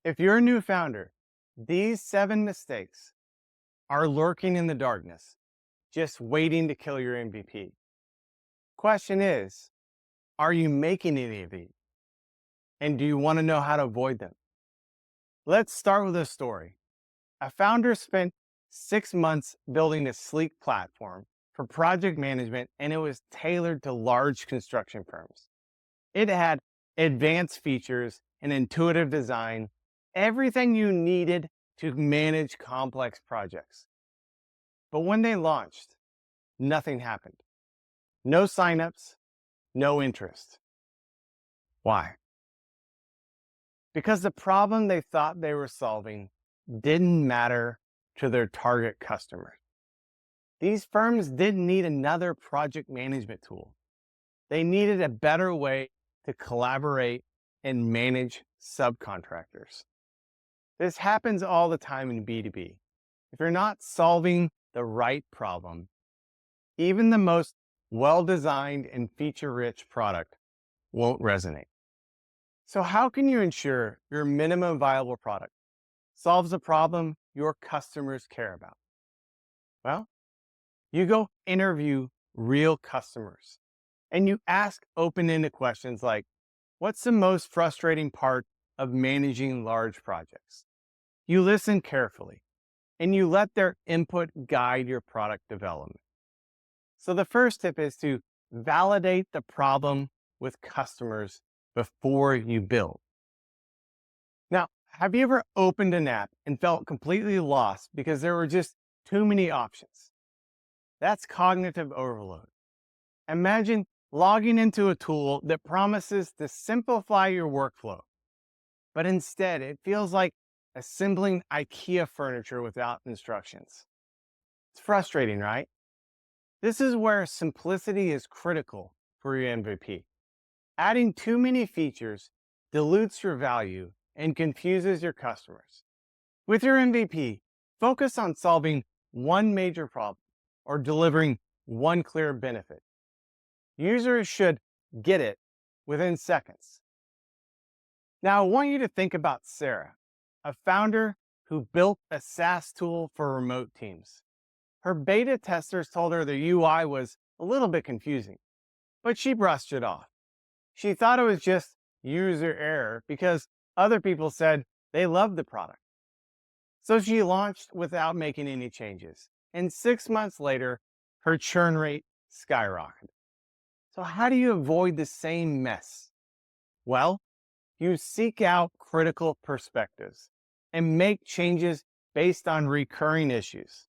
If you're a new founder, these 7 mistakes are lurking in the darkness, just waiting to kill your MVP. Question is, are you making any of these? And do you want to know how to avoid them? Let's start with a story. A founder spent 6 months building a sleek platform for project management, and it was tailored to large construction firms. It had advanced features and intuitive design, everything you needed to manage complex projects. But when they launched, nothing happened. No signups, no interest. Why? Because the problem they thought they were solving didn't matter to their target customers. These firms didn't need another project management tool. They needed a better way to collaborate and manage subcontractors. This happens all the time in B2B. If you're not solving the right problem, even the most well-designed and feature-rich product won't resonate. So how can you ensure your minimum viable product solves a problem your customers care about? Well, you go interview real customers and you ask open-ended questions like, what's the most frustrating part of managing large projects? You listen carefully and you let their input guide your product development. So the first tip is to validate the problem with customers before you build. Now, have you ever opened an app and felt completely lost because there were just too many options? That's cognitive overload. Imagine logging into a tool that promises to simplify your workflow, but instead it feels like assembling IKEA furniture without instructions. It's frustrating, right? This is where simplicity is critical for your MVP. Adding too many features dilutes your value and confuses your customers. With your MVP, focus on solving one major problem or delivering one clear benefit. Users should get it within seconds. Now, I want you to think about Sarah, a founder who built a SaaS tool for remote teams. Her beta testers told her the UI was a little bit confusing, but she brushed it off. She thought it was just user error because other people said they loved the product. So she launched without making any changes. And 6 months later, her churn rate skyrocketed. So how do you avoid the same mess? Well, you seek out critical perspectives and make changes based on recurring issues.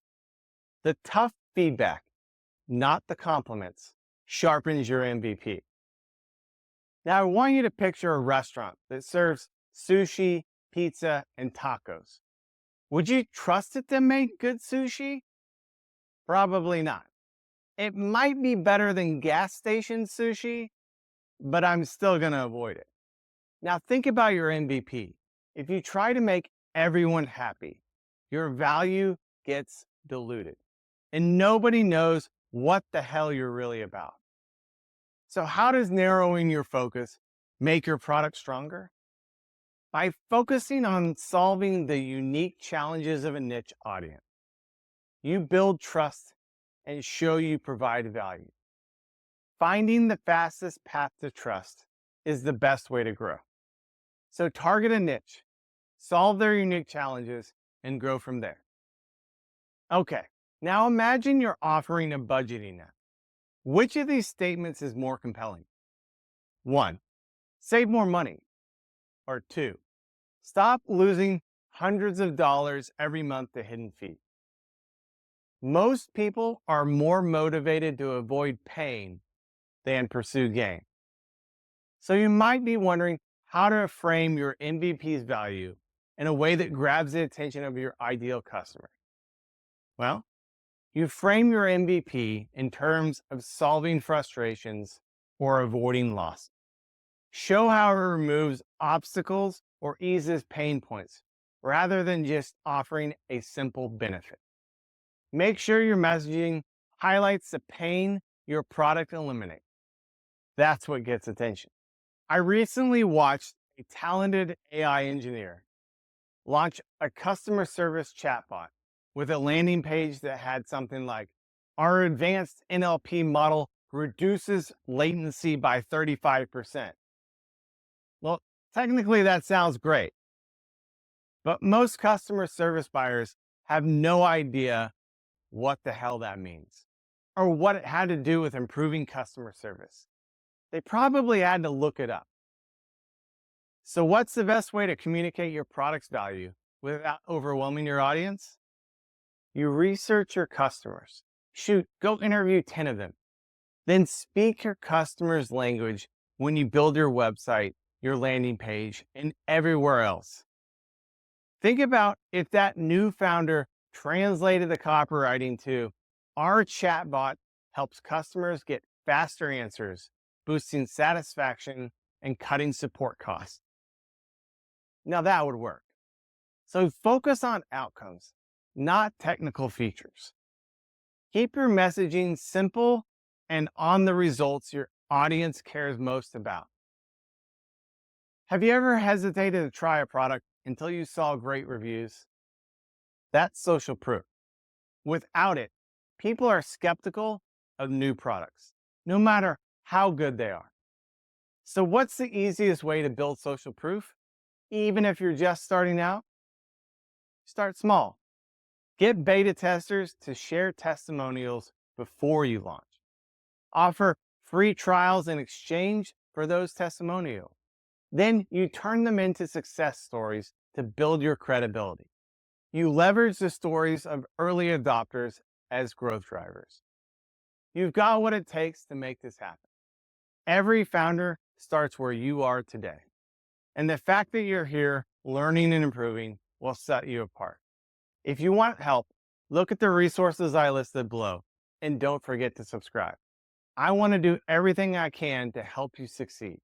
The tough feedback, not the compliments, sharpens your MVP. Now, I want you to picture a restaurant that serves sushi, pizza, and tacos. Would you trust it to make good sushi? Probably not. It might be better than gas station sushi, but I'm still going to avoid it. Now, think about your MVP. If you try to make everyone happy, your value gets diluted, and nobody knows what the hell you're really about. So, how does narrowing your focus make your product stronger? By focusing on solving the unique challenges of a niche audience. You build trust and show you provide value. Finding the fastest path to trust is the best way to grow. So target a niche, solve their unique challenges, and grow from there. Okay, now imagine you're offering a budgeting app. Which of these statements is more compelling? 1, save more money. Or 2, stop losing hundreds of dollars every month to hidden fees. Most people are more motivated to avoid pain than pursue gain. So you might be wondering how to frame your MVP's value in a way that grabs the attention of your ideal customer. Well, you frame your MVP in terms of solving frustrations or avoiding loss. Show how it removes obstacles or eases pain points rather than just offering a simple benefit. Make sure your messaging highlights the pain your product eliminates. That's what gets attention. I recently watched a talented AI engineer Launch a customer service chatbot with a landing page that had something like, our advanced NLP model reduces latency by 35%. Well, technically that sounds great, but most customer service buyers have no idea what the hell that means or what it had to do with improving customer service. They probably had to look it up. So what's the best way to communicate your product's value without overwhelming your audience? You research your customers. Shoot, go interview 10 of them. Then speak your customer's language when you build your website, your landing page, and everywhere else. Think about if that new founder translated the copywriting to, our chatbot helps customers get faster answers, boosting satisfaction and cutting support costs. Now that would work. So focus on outcomes, not technical features. Keep your messaging simple and on the results your audience cares most about. Have you ever hesitated to try a product until you saw great reviews? That's social proof. Without it, people are skeptical of new products, no matter how good they are. So what's the easiest way to build social proof? Even if you're just starting out, start small. Get beta testers to share testimonials before you launch. Offer free trials in exchange for those testimonials. Then you turn them into success stories to build your credibility. You leverage the stories of early adopters as growth drivers. You've got what it takes to make this happen. Every founder starts where you are today. And the fact that you're here learning and improving will set you apart. If you want help, look at the resources I listed below and don't forget to subscribe. I want to do everything I can to help you succeed.